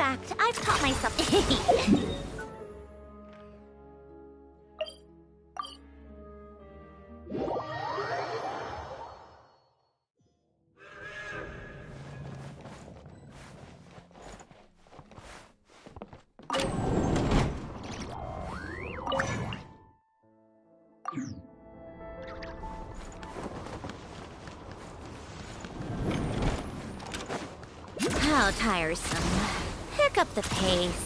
fact, I've taught myself. How tiresome. Pick up the pace.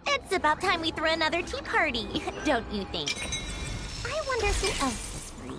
It's about time we threw another tea party, don't you think? I wonder who else is free.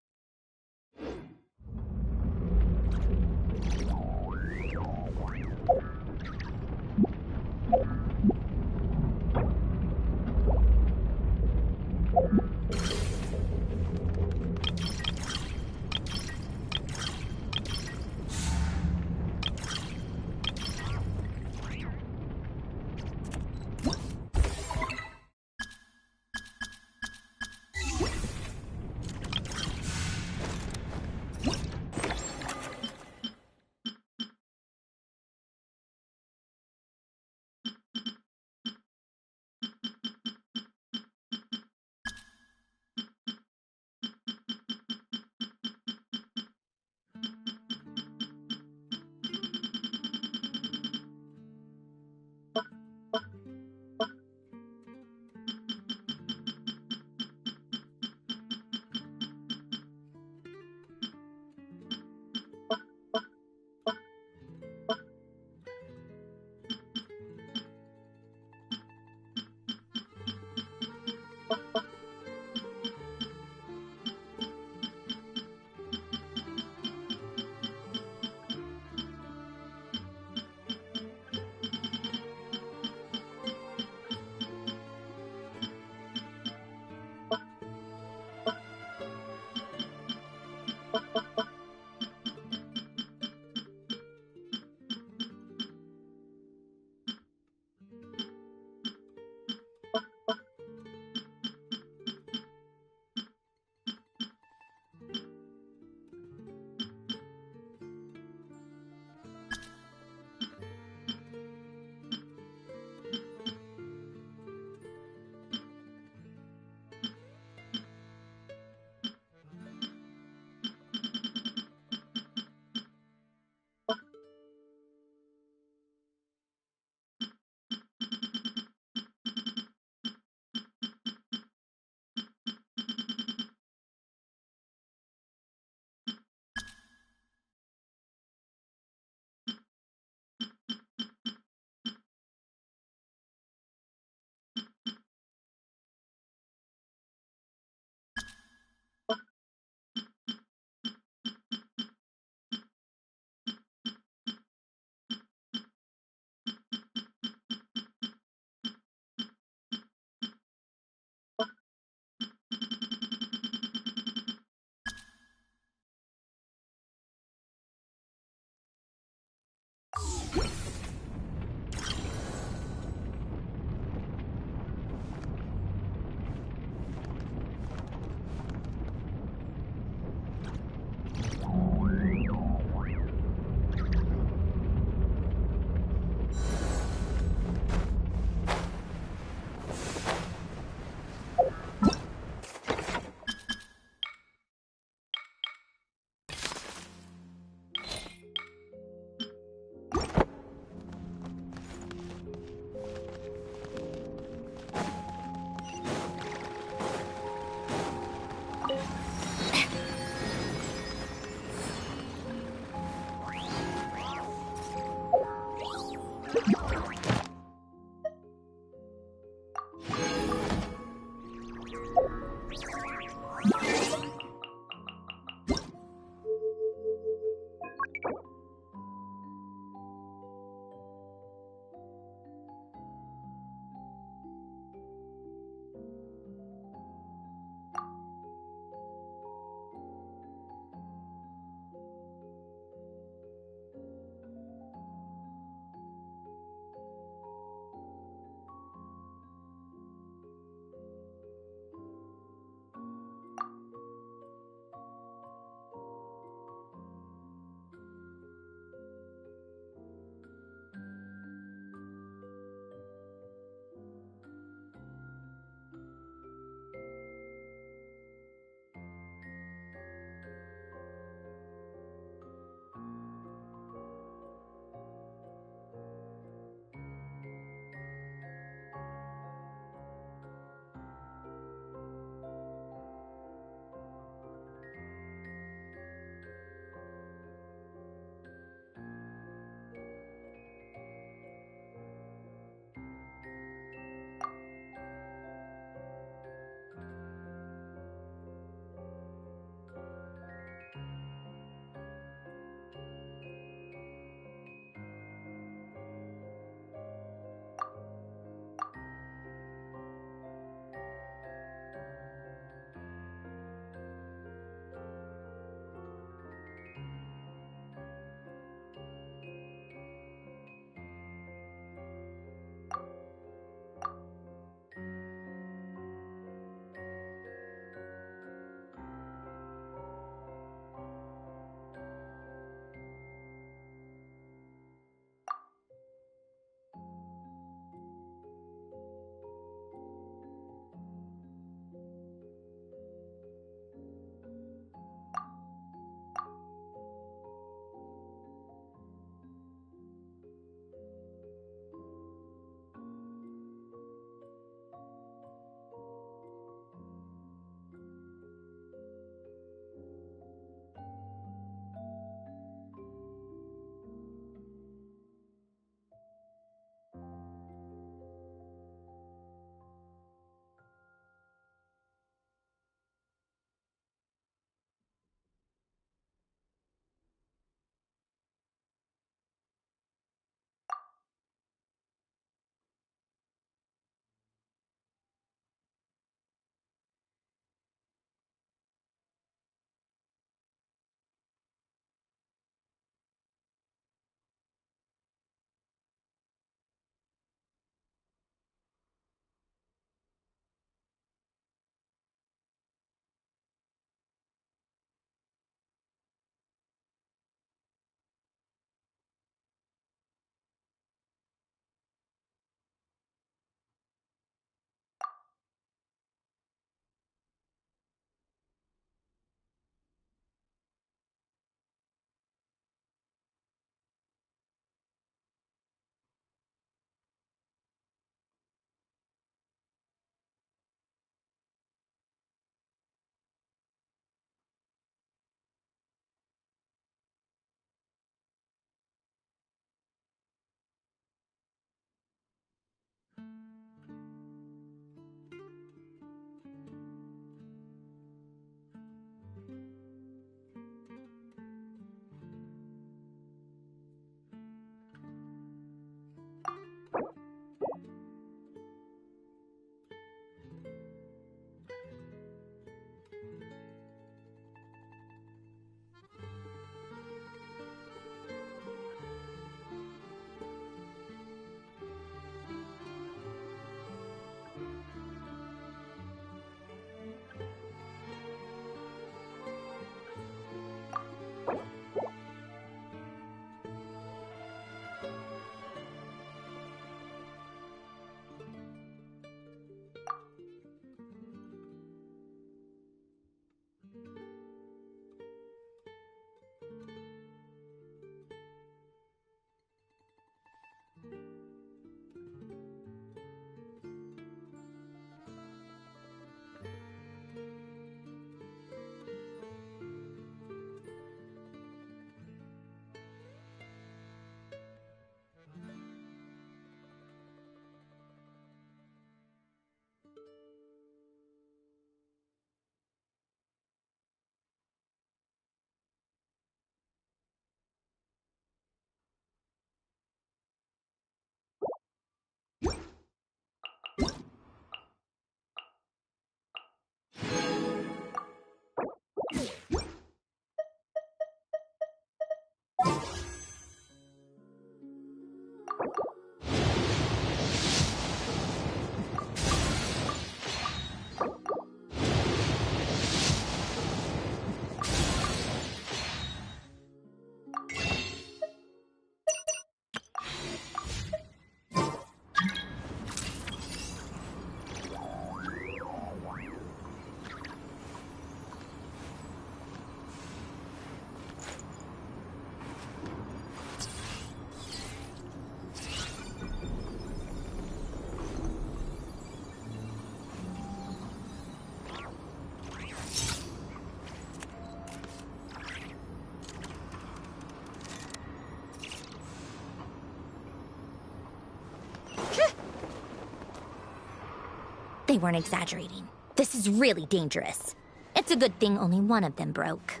They weren't exaggerating. This is really dangerous. It's a good thing only one of them broke.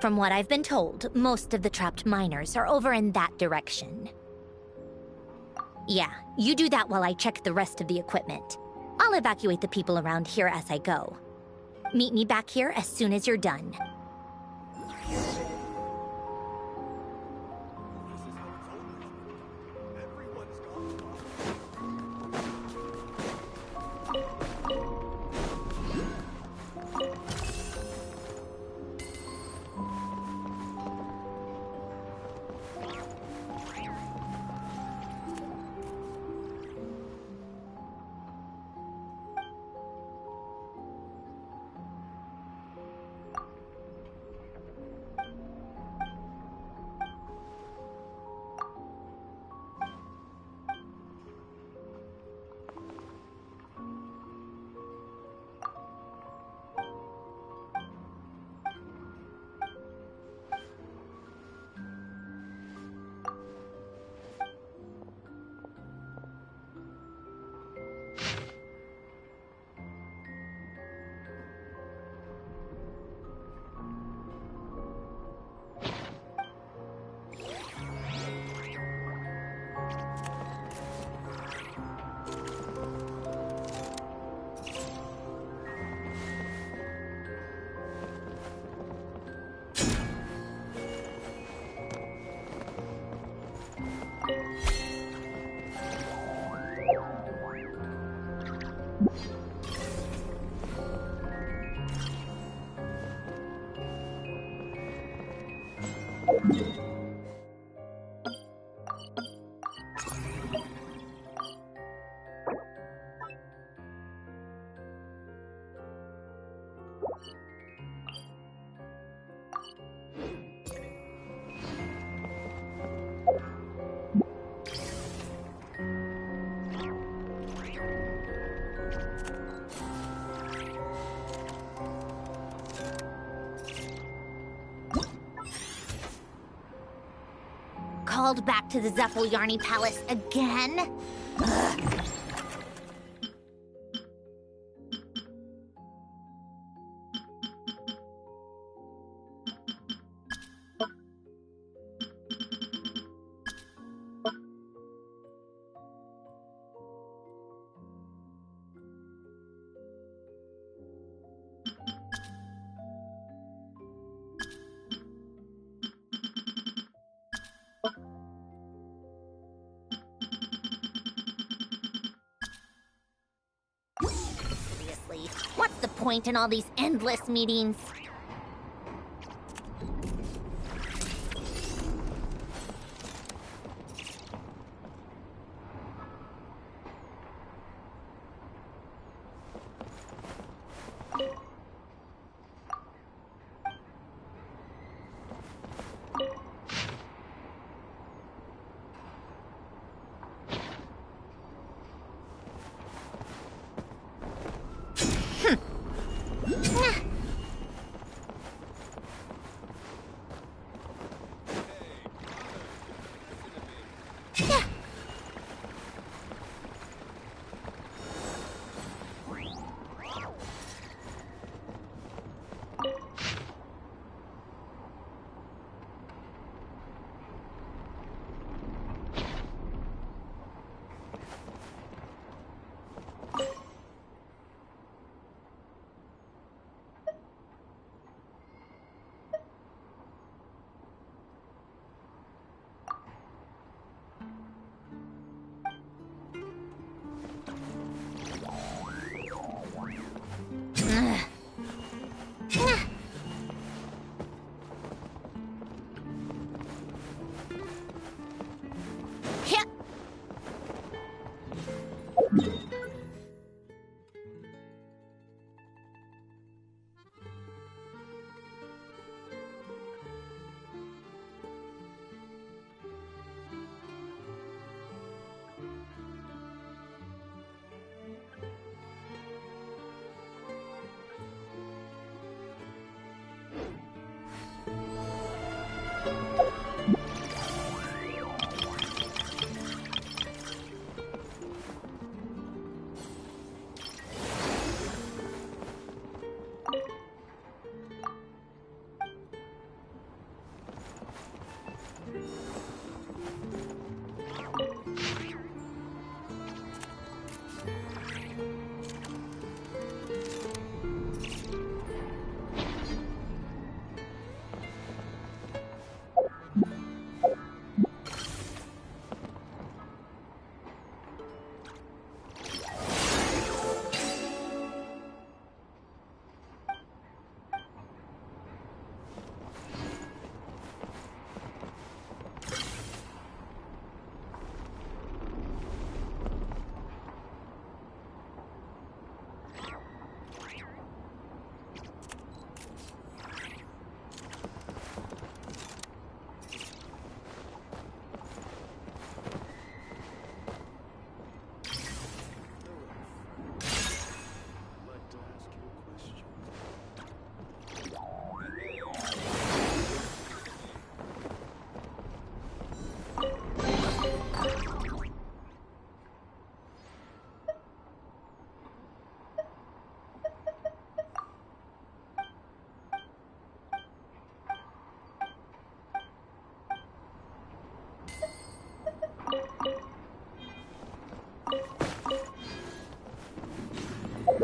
From what I've been told, most of the trapped miners are over in that direction. Yeah, you do that while I check the rest of the equipment. I'll evacuate the people around here as I go. Meet me back here as soon as you're done. Called back to the Zephyr Palace again? Ugh. Seriously, what's the point in all these endless meetings?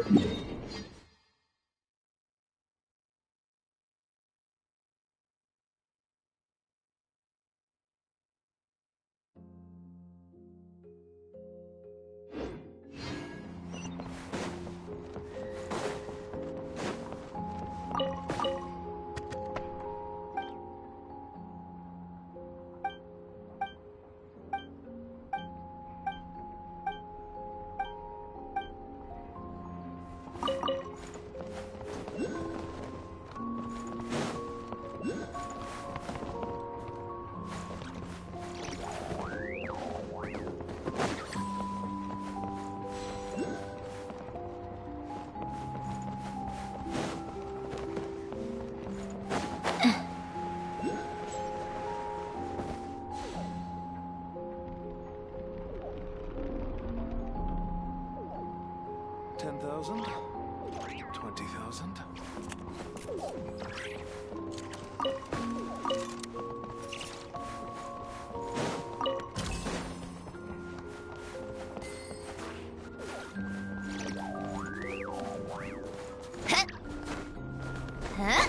$10,000? $20,000? Huh?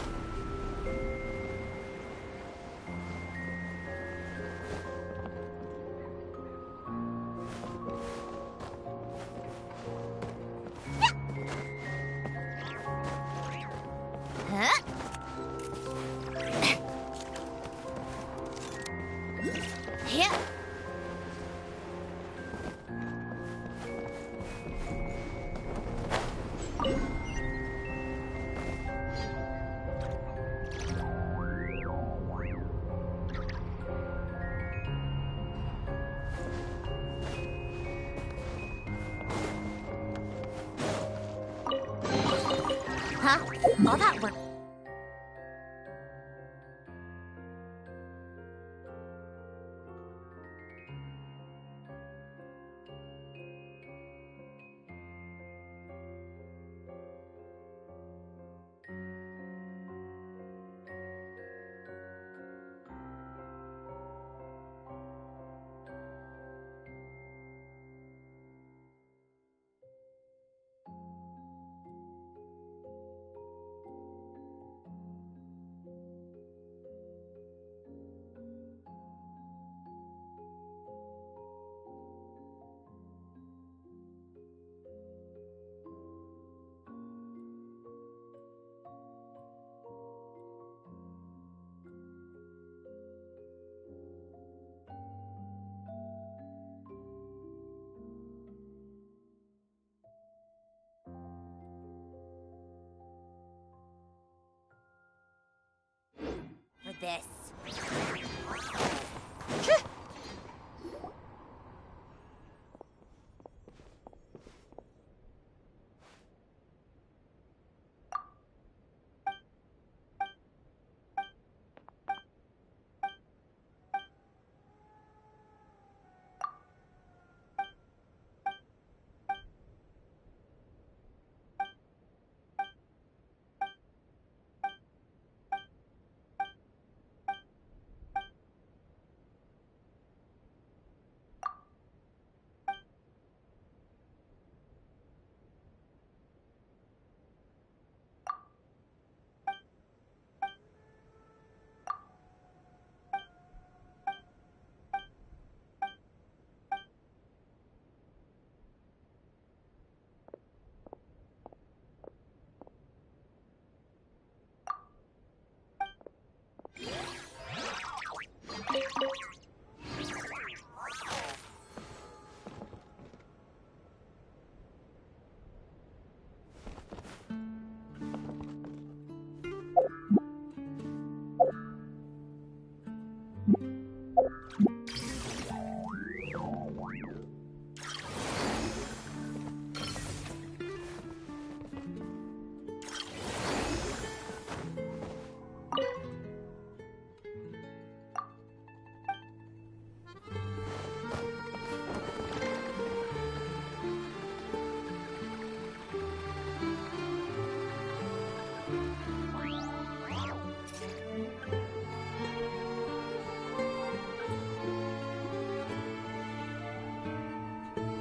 Huh? Yeah. Huh? All that work. For this.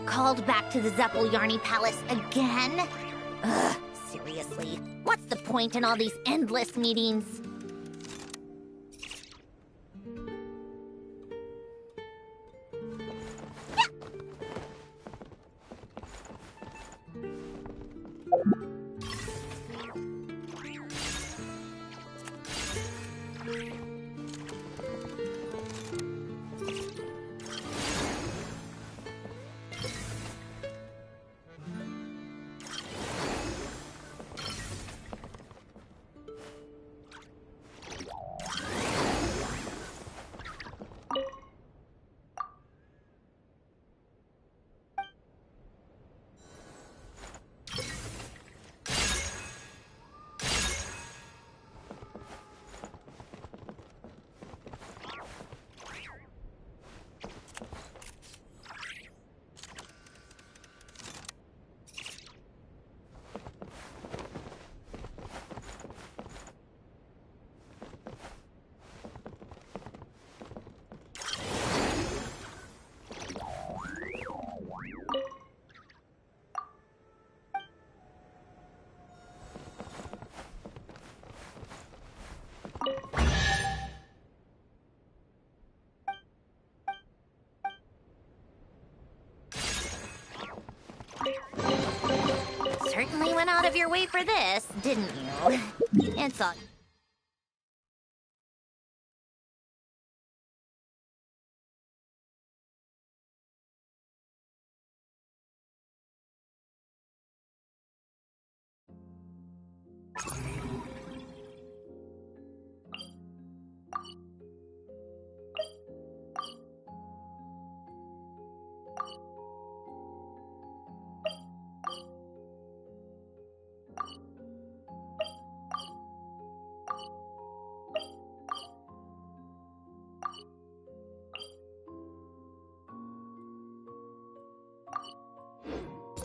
Called back to the Zeppeljärny Palace again? Ugh, seriously. What's the point in all these endless meetings? Certainly went out of your way for this, didn't you? It's all...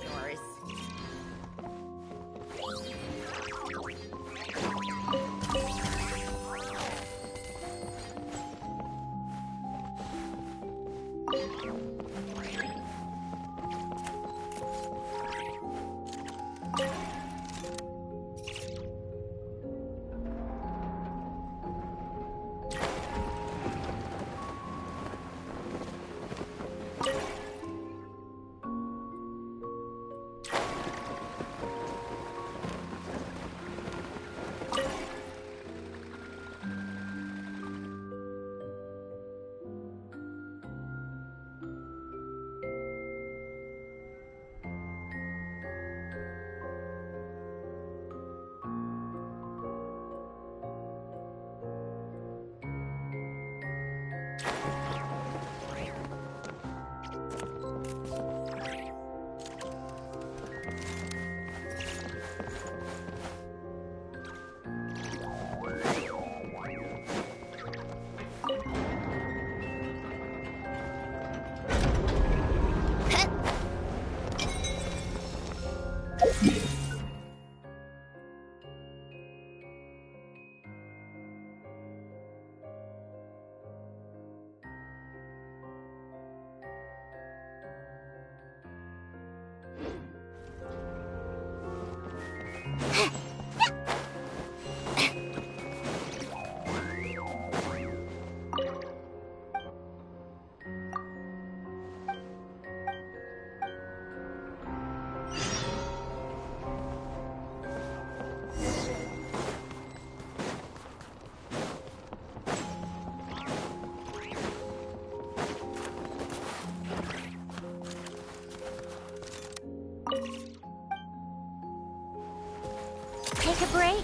yours. Take a break?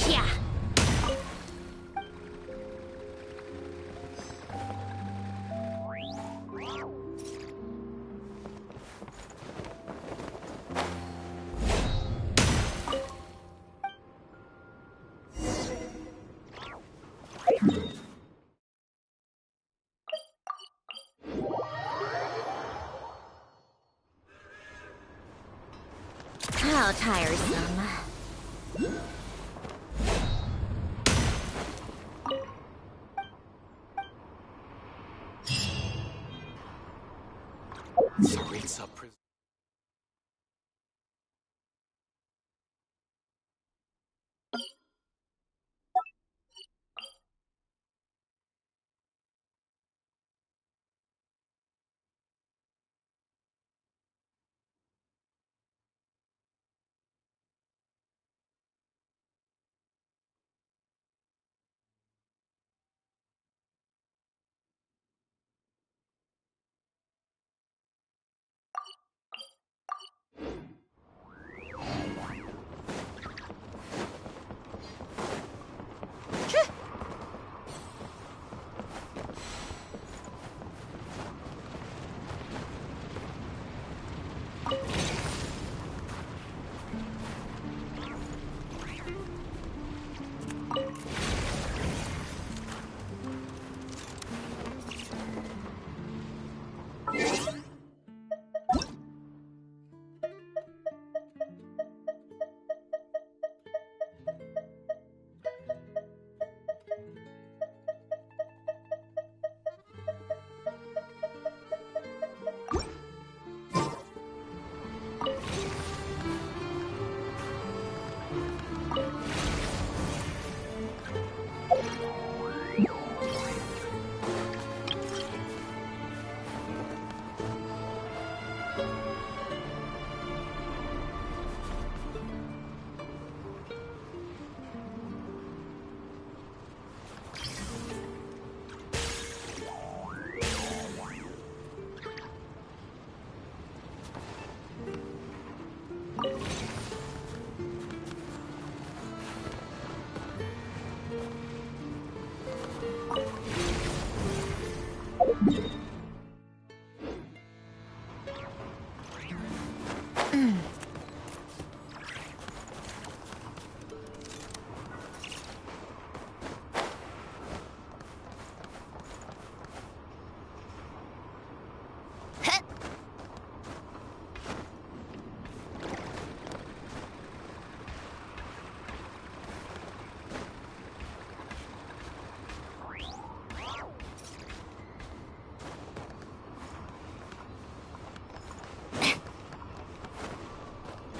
Yeah. How tiresome. Tsaritsa prison.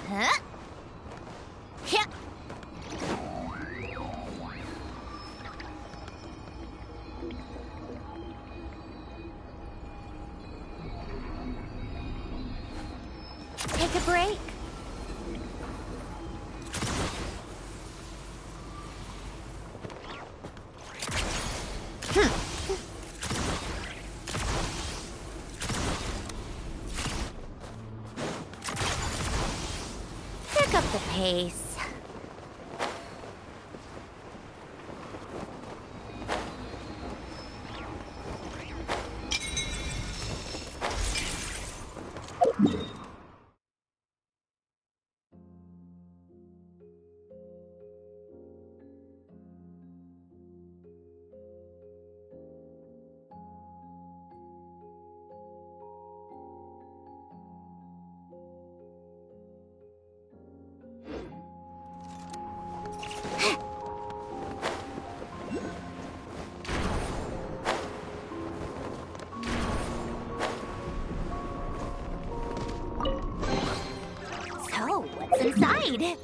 Huh? Yeah. Take a break. Pick up the pace. So, what's inside?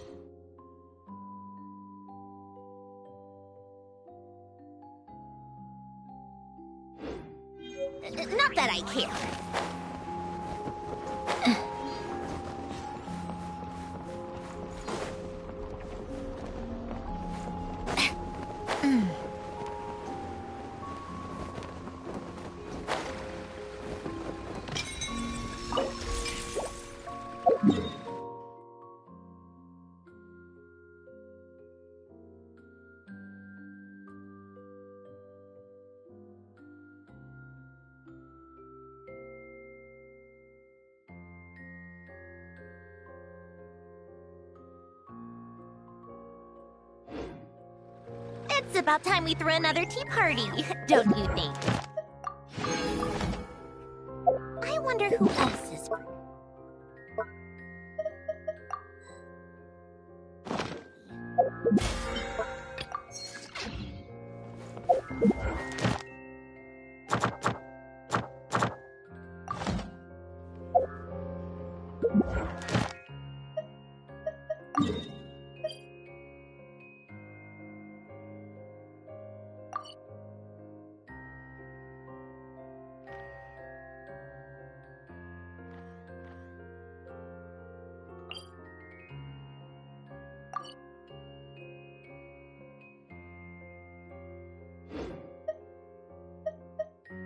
Not that I care. It's about time we threw another tea party, don't you think? I wonder who else is...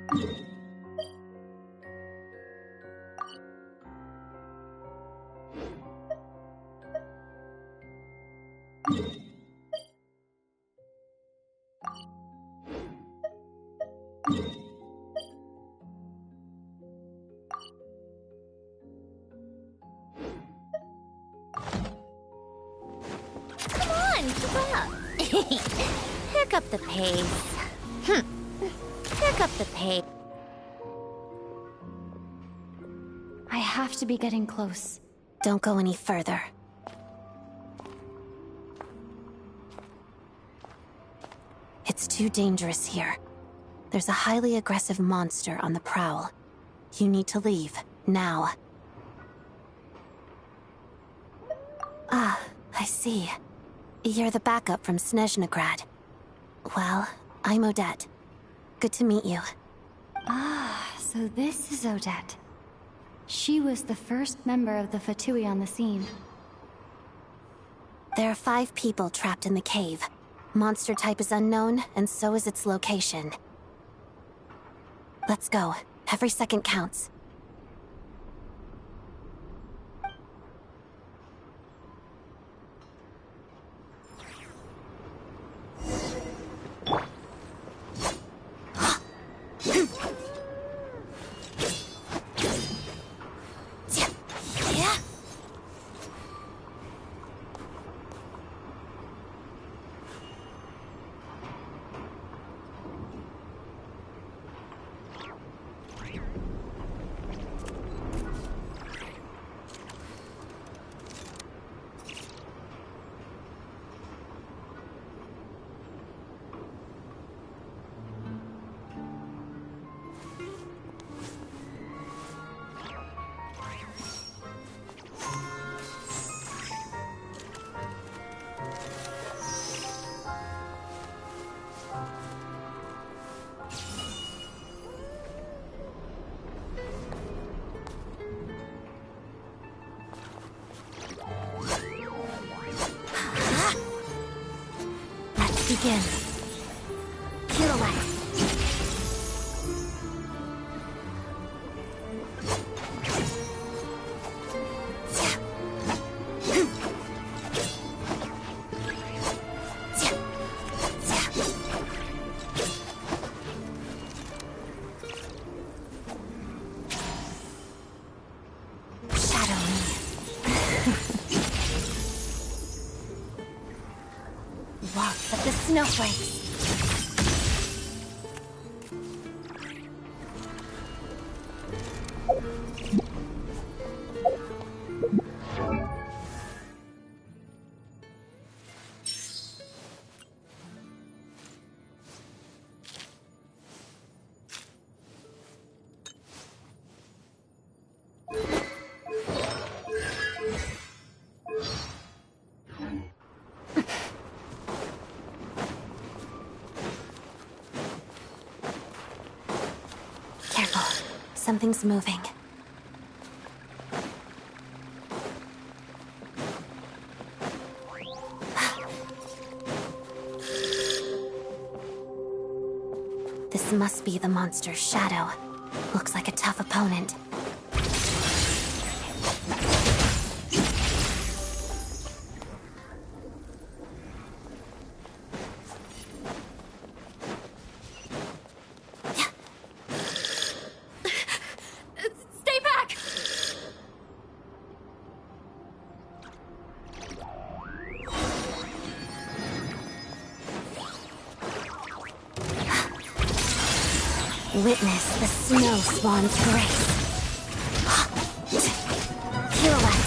Come on, keep up. Pick up the pace. Pick up the pace. I have to be getting close. Don't go any further. It's too dangerous here. There's a highly aggressive monster on the prowl. You need to leave, now. Ah, I see. You're the backup from Snezhnegrad. Well, I'm Odette. Good to meet you. Ah, so this is Odette. She was the first member of the Fatui on the scene. There are 5 people trapped in the cave. Monster type is unknown, and so is its location. Let's go. Every second counts. Begin. Pirouette. Shadow me. Waltz of the snowflakes. Careful. Something's moving. This must be the monster's shadow. Looks like a tough opponent. Stay back! Witness the snow swan's grace. Pirouette.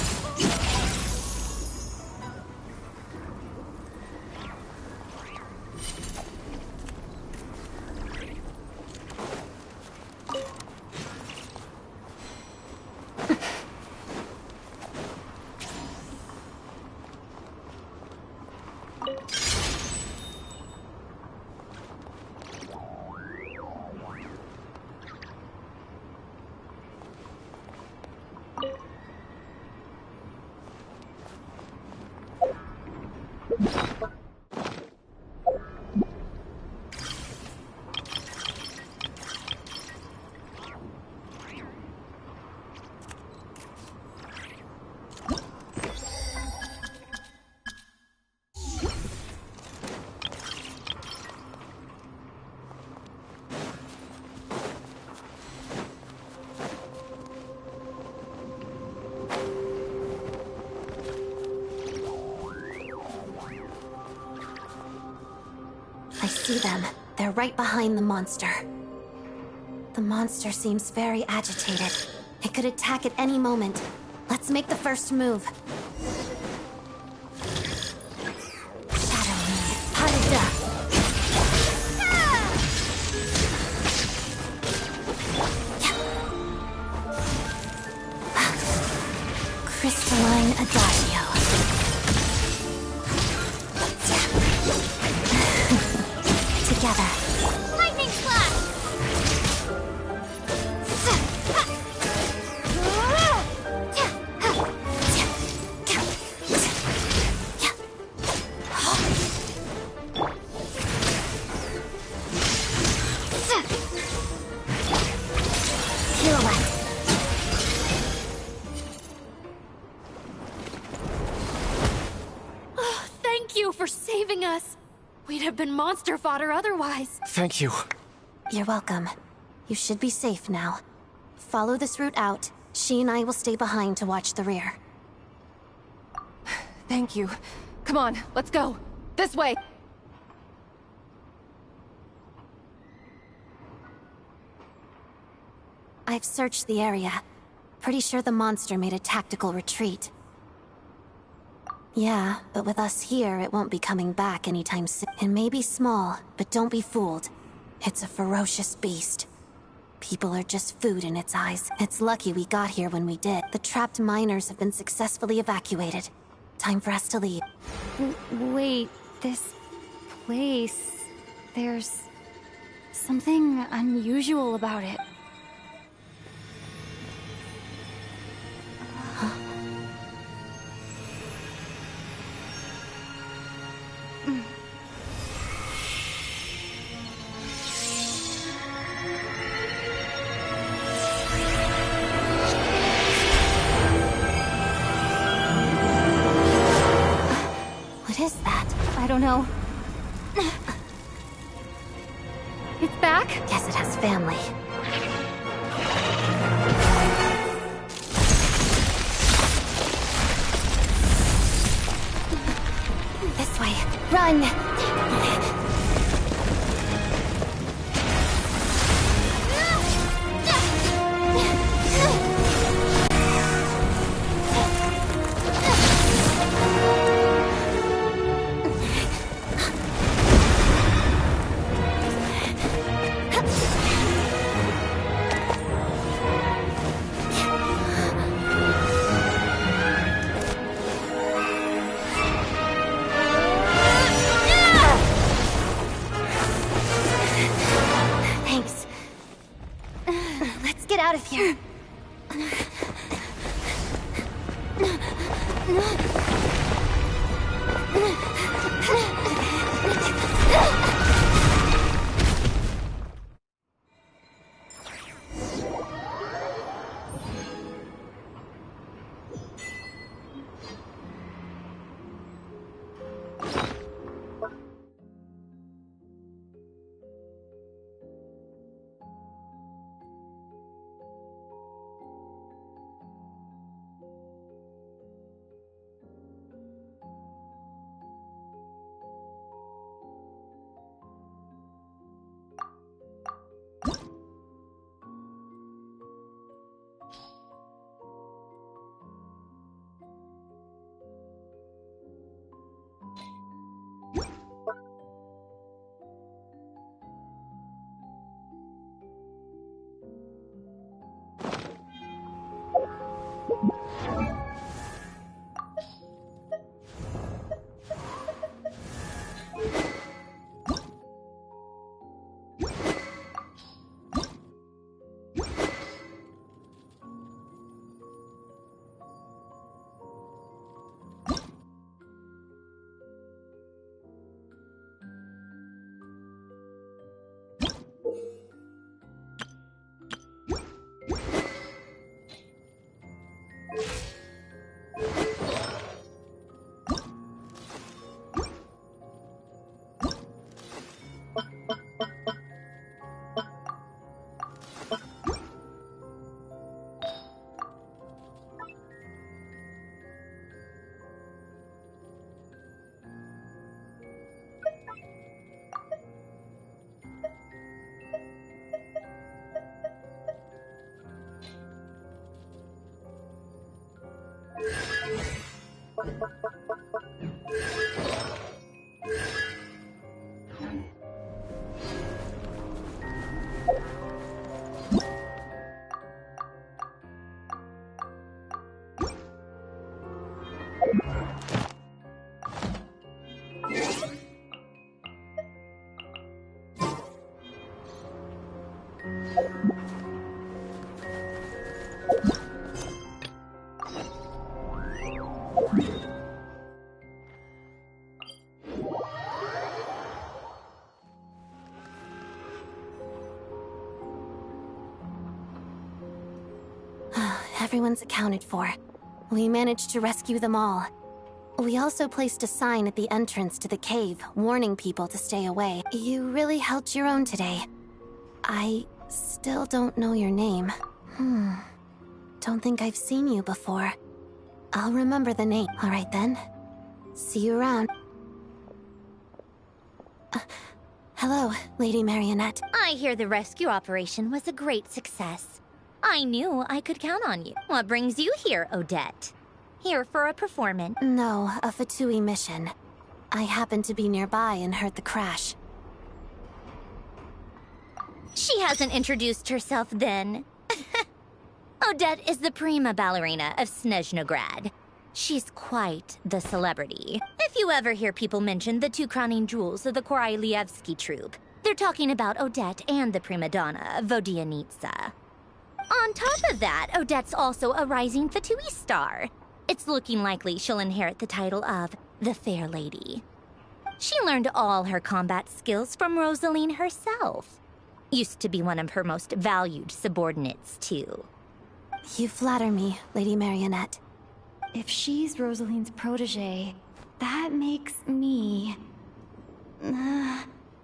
see them. They're right behind the monster. The monster seems very agitated. It could attack at any moment. Let's make the first move. Shadow Moon. Harada. Crystalline Adagio. Together. Lightning Slash! Pirouette. Thank you for saving us. We'd have been monster fodder otherwise. Thank you. You're welcome. You should be safe now. Follow this route out. She and I will stay behind to watch the rear. Thank you. Come on, let's go. This way! I've searched the area. Pretty sure the monster made a tactical retreat. Yeah, but with us here, it won't be coming back anytime soon. It may be small, but don't be fooled. It's a ferocious beast. People are just food in its eyes. It's lucky we got here when we did. The trapped miners have been successfully evacuated. Time for us to leave. Wait, this place... There's... something unusual about it. What is that? I don't know. It's back? Guess it has family. This way. Run! Thanks. Let's get out of here. Everyone's accounted for. We managed to rescue them all. We also placed a sign at the entrance to the cave, warning people to stay away. You really held your own today. I still don't know your name. Don't think I've seen you before. I'll remember the name. All right then. See you around. Hello, Lady Marionette. I hear the rescue operation was a great success. I knew I could count on you. What brings you here, Odette? Here for a performance? No, a Fatui mission. I happened to be nearby and heard the crash. She hasn't introduced herself then. Odette is the prima ballerina of Snezhnograd. She's quite the celebrity. If you ever hear people mention the two crowning jewels of the Korolievsky troupe, they're talking about Odette and the prima donna, Vodianitsa. On top of that, Odette's also a rising Fatui star. It's looking likely she'll inherit the title of the Fair Lady. She learned all her combat skills from Rosaline herself. Used to be one of her most valued subordinates, too. You flatter me, Lady Marionette. If she's Rosaline's protege, that makes me...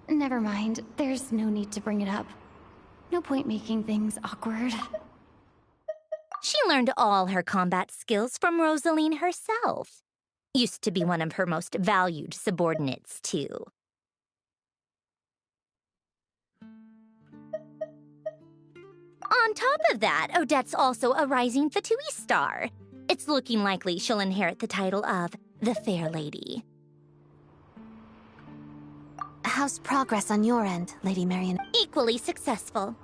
never mind. There's no need to bring it up. No point making things awkward. She learned all her combat skills from Rosaline herself. Used to be one of her most valued subordinates, too. On top of that, Odette's also a rising Fatui star. It's looking likely she'll inherit the title of the Fair Lady. How's progress on your end, Lady Marionette? Equally successful.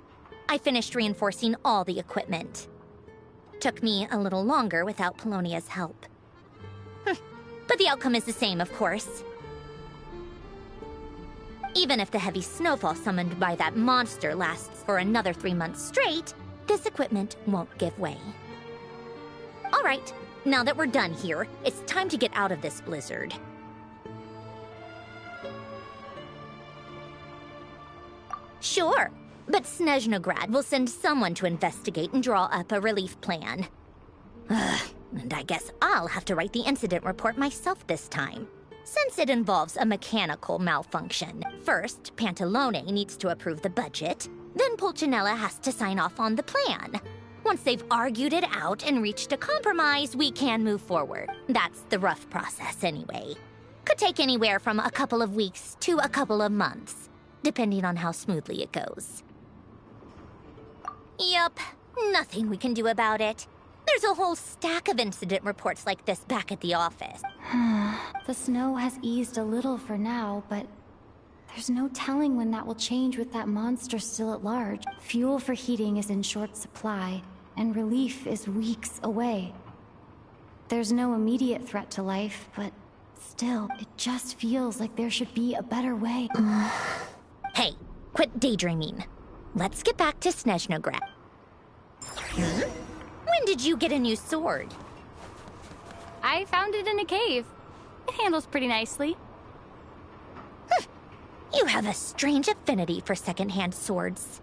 I finished reinforcing all the equipment. Took me a little longer without Polonia's help. But the outcome is the same, of course. Even if the heavy snowfall summoned by that monster lasts for another 3 months straight, this equipment won't give way. All right, now that we're done here, it's time to get out of this blizzard. Sure, but Snezhnograd will send someone to investigate and draw up a relief plan. And I guess I'll have to write the incident report myself this time, since it involves a mechanical malfunction. First, Pantalone needs to approve the budget, then Pulcinella has to sign off on the plan. Once they've argued it out and reached a compromise, we can move forward. That's the rough process anyway. Could take anywhere from a couple of weeks to a couple of months, depending on how smoothly it goes. Yup, nothing we can do about it. There's a whole stack of incident reports like this back at the office. The snow has eased a little for now, but there's no telling when that will change with that monster still at large. Fuel for heating is in short supply, and relief is weeks away. There's no immediate threat to life, but still, it just feels like there should be a better way. Hey, quit daydreaming. Let's get back to Snezhnograd. When did you get a new sword? I found it in a cave. It handles pretty nicely. You have a strange affinity for second-hand swords.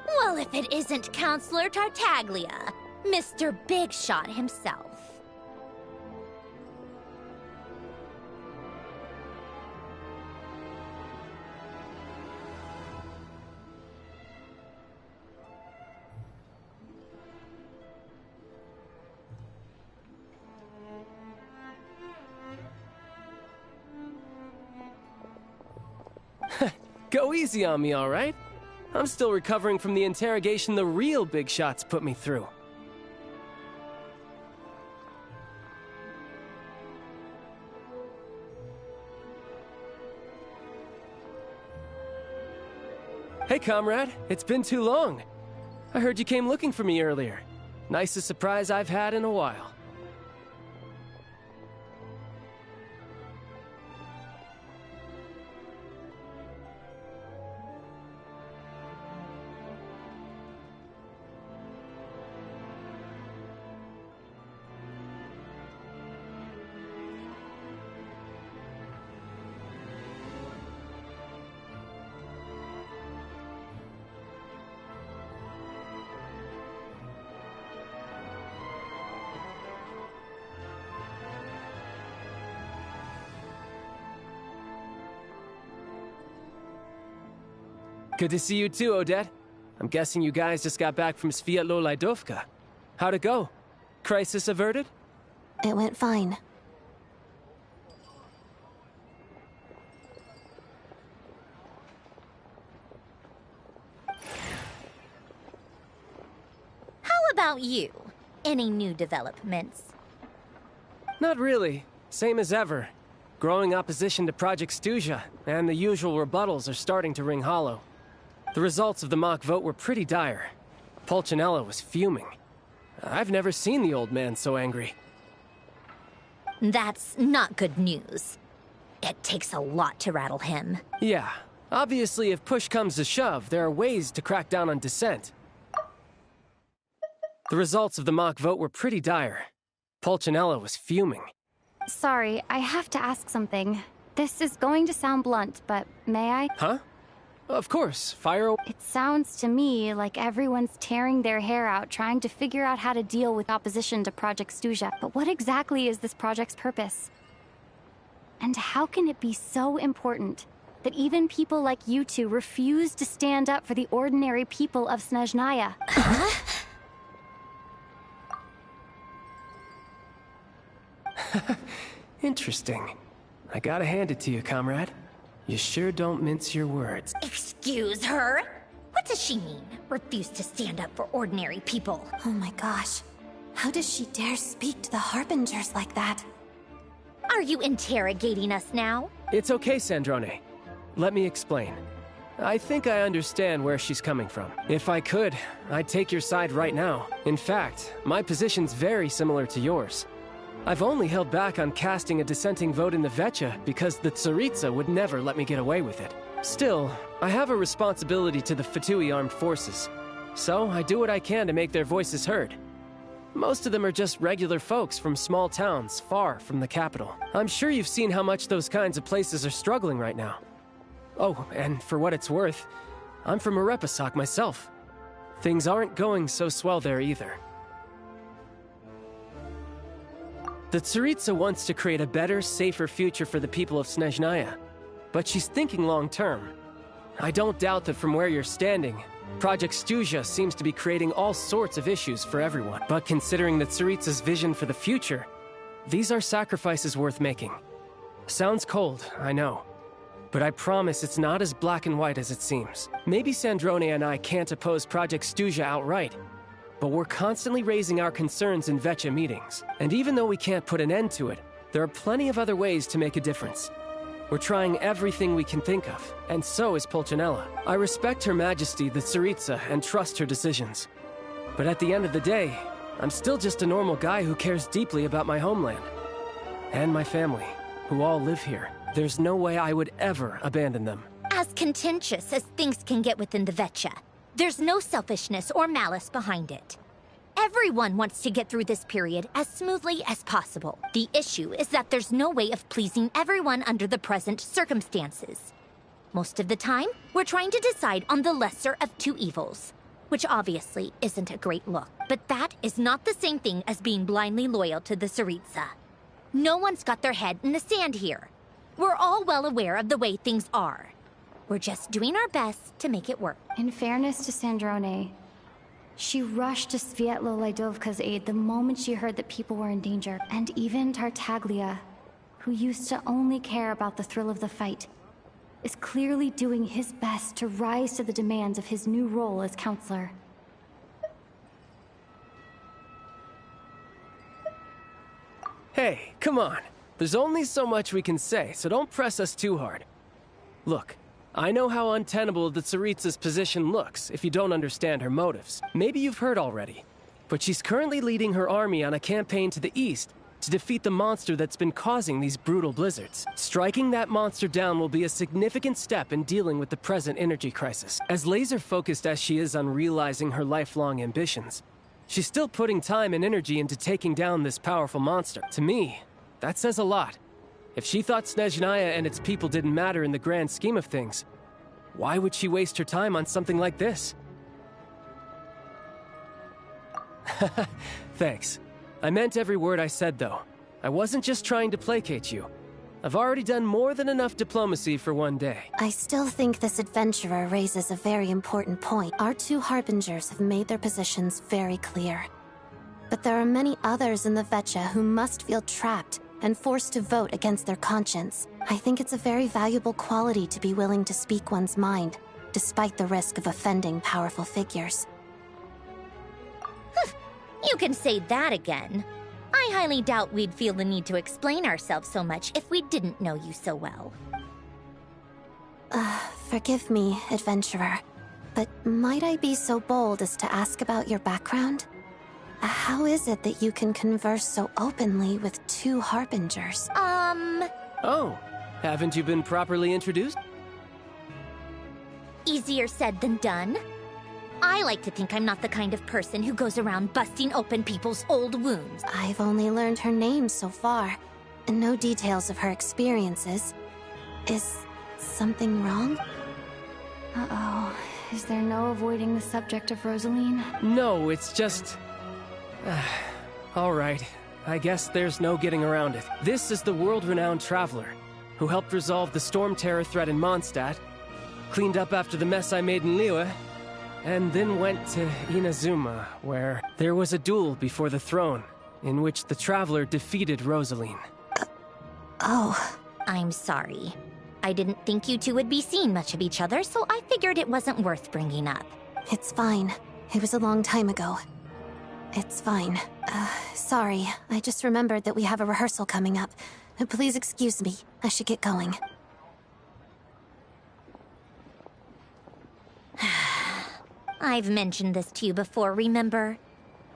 Well, if it isn't Counselor Tartaglia, Mr. Big Shot himself. Go easy on me, all right? I'm still recovering from the interrogation the real big shots put me through. Hey, comrade. It's been too long. I heard you came looking for me earlier. Nicest surprise I've had in a while. Good to see you too, Odette. I'm guessing you guys just got back from Sviatlo-Laidovka. How'd it go? Crisis averted? It went fine. How about you? Any new developments? Not really. Same as ever. Growing opposition to Project Stuja, and the usual rebuttals are starting to ring hollow. The results of the mock vote were pretty dire. Pulcinella was fuming. I've never seen the old man so angry. That's not good news. It takes a lot to rattle him. Yeah. Obviously, if push comes to shove, there are ways to crack down on dissent. The results of the mock vote were pretty dire. Pulcinella was fuming. Sorry, I have to ask something. This is going to sound blunt, but may I? Huh? Of course, fire away. It sounds to me like everyone's tearing their hair out trying to figure out how to deal with opposition to Project Stuja. But what exactly is this project's purpose? And how can it be so important that even people like you two refuse to stand up for the ordinary people of Snezhnaya? Interesting. I gotta hand it to you, comrade. You sure don't mince your words. Excuse her? What does she mean? Refuse to stand up for ordinary people? Oh my gosh. How does she dare speak to the Harbingers like that? Are you interrogating us now? It's okay, Sandrone. Let me explain. I think I understand where she's coming from. If I could, I'd take your side right now. In fact, my position's very similar to yours. I've only held back on casting a dissenting vote in the Vecha because the Tsaritsa would never let me get away with it. Still, I have a responsibility to the Fatui armed forces, so I do what I can to make their voices heard. Most of them are just regular folks from small towns far from the capital. I'm sure you've seen how much those kinds of places are struggling right now. Oh, and for what it's worth, I'm from Arepasak myself. Things aren't going so swell there either. The Tsaritsa wants to create a better, safer future for the people of Snezhnaya, but she's thinking long-term. I don't doubt that from where you're standing, Project Stuja seems to be creating all sorts of issues for everyone. But considering the Tsaritsa's vision for the future, these are sacrifices worth making. Sounds cold, I know, but I promise it's not as black and white as it seems. Maybe Sandrone and I can't oppose Project Stuja outright, but we're constantly raising our concerns in Vecha meetings. And even though we can't put an end to it, there are plenty of other ways to make a difference. We're trying everything we can think of, and so is Pulcinella. I respect Her Majesty, the Tsaritsa, and trust her decisions. But at the end of the day, I'm still just a normal guy who cares deeply about my homeland. And my family, who all live here. There's no way I would ever abandon them. As contentious as things can get within the Vecha, there's no selfishness or malice behind it. Everyone wants to get through this period as smoothly as possible. The issue is that there's no way of pleasing everyone under the present circumstances. Most of the time, we're trying to decide on the lesser of two evils, which obviously isn't a great look. But that is not the same thing as being blindly loyal to the Tsaritsa. No one's got their head in the sand here. We're all well aware of the way things are. We're just doing our best to make it work. In fairness to Sandrone, she rushed to Sviatlo-Laidovka's aid the moment she heard that people were in danger. And even Tartaglia, who used to only care about the thrill of the fight, is clearly doing his best to rise to the demands of his new role as counselor. Hey, come on. There's only so much we can say, so don't press us too hard. Look, I know how untenable the Tsaritsa's position looks if you don't understand her motives. Maybe you've heard already, but she's currently leading her army on a campaign to the east to defeat the monster that's been causing these brutal blizzards. Striking that monster down will be a significant step in dealing with the present energy crisis. As laser-focused as she is on realizing her lifelong ambitions, she's still putting time and energy into taking down this powerful monster. To me, that says a lot. If she thought Snezhnaya and its people didn't matter in the grand scheme of things, why would she waste her time on something like this? Thanks. I meant every word I said, though. I wasn't just trying to placate you. I've already done more than enough diplomacy for one day. I still think this adventurer raises a very important point. Our two harbingers have made their positions very clear. But there are many others in the Vetcha who must feel trapped and forced to vote against their conscience. I think it's a very valuable quality to be willing to speak one's mind, despite the risk of offending powerful figures. You can say that again. I highly doubt we'd feel the need to explain ourselves so much if we didn't know you so well. Forgive me, adventurer, but might I be so bold as to ask about your background? How is it that you can converse so openly with two harbingers? Oh, haven't you been properly introduced? Easier said than done. I like to think I'm not the kind of person who goes around busting open people's old wounds. I've only learned her name so far, and no details of her experiences. Is something wrong? Uh-oh. Is there no avoiding the subject of Rosaline? No, it's just... all right. I guess there's no getting around it. This is the world-renowned traveler who helped resolve the storm terror threat in Mondstadt, cleaned up after the mess I made in Liyue, and then went to Inazuma, where there was a duel before the throne, in which the traveler defeated Rosaline. Oh. I'm sorry. I didn't think you two would be seeing much of each other, so I figured it wasn't worth bringing up. It's fine. It was a long time ago. It's fine. Sorry. I just remembered that we have a rehearsal coming up. Please excuse me. I should get going. I've mentioned this to you before, remember?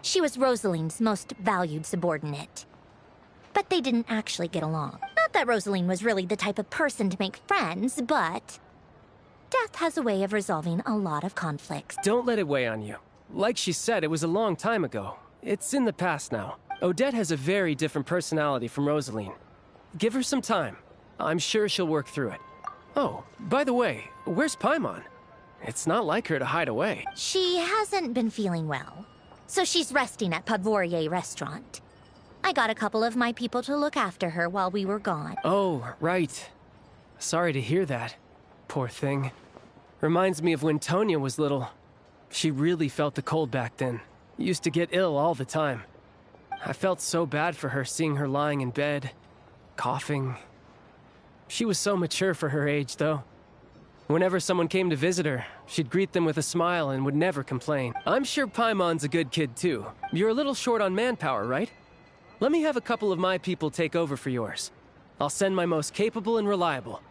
She was Rosaline's most valued subordinate. But they didn't actually get along. Not that Rosaline was really the type of person to make friends, but... death has a way of resolving a lot of conflicts. Don't let it weigh on you. Like she said, it was a long time ago. It's in the past now. Odette has a very different personality from Rosaline. Give her some time. I'm sure she'll work through it. Oh, by the way, where's Paimon? It's not like her to hide away. She hasn't been feeling well, so she's resting at Podvorier restaurant. I got a couple of my people to look after her while we were gone. Oh, right. Sorry to hear that. Poor thing. Reminds me of when Tonya was little. She really felt the cold back then. Used to get ill all the time. I felt so bad for her seeing her lying in bed, coughing. She was so mature for her age, though. Whenever someone came to visit her, she'd greet them with a smile and would never complain. I'm sure Paimon's a good kid, too. You're a little short on manpower, right? Let me have a couple of my people take over for yours. I'll send my most capable and reliable.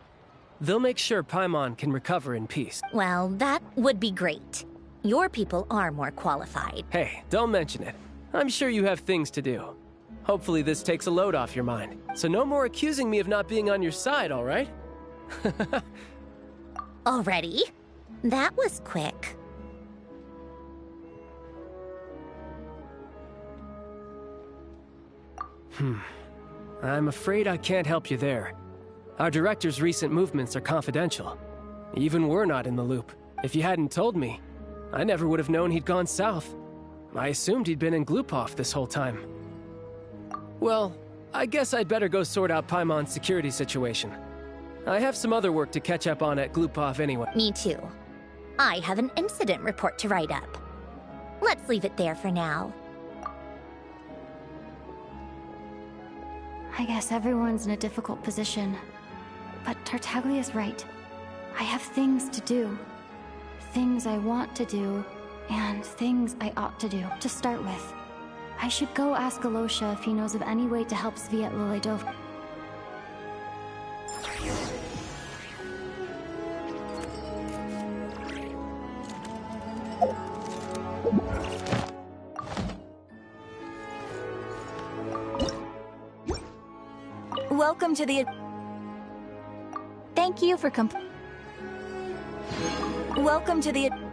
They'll make sure Paimon can recover in peace. Well, that would be great. Your people are more qualified. Hey, don't mention it. I'm sure you have things to do. Hopefully this takes a load off your mind. So no more accusing me of not being on your side, all right? Already? That was quick. I'm afraid I can't help you there. Our director's recent movements are confidential. Even we're not in the loop. If you hadn't told me, I never would have known he'd gone south. I assumed he'd been in Glupov this whole time. Well, I guess I'd better go sort out Paimon's security situation. I have some other work to catch up on at Glupov anyway. Me too. I have an incident report to write up. Let's leave it there for now. I guess everyone's in a difficult position. But Tartaglia's right. I have things to do. Things I want to do, and things I ought to do. To start with, I should go ask Alosha if he knows of any way to help Sviet Liledov. Welcome to the... Thank you for Welcome to the...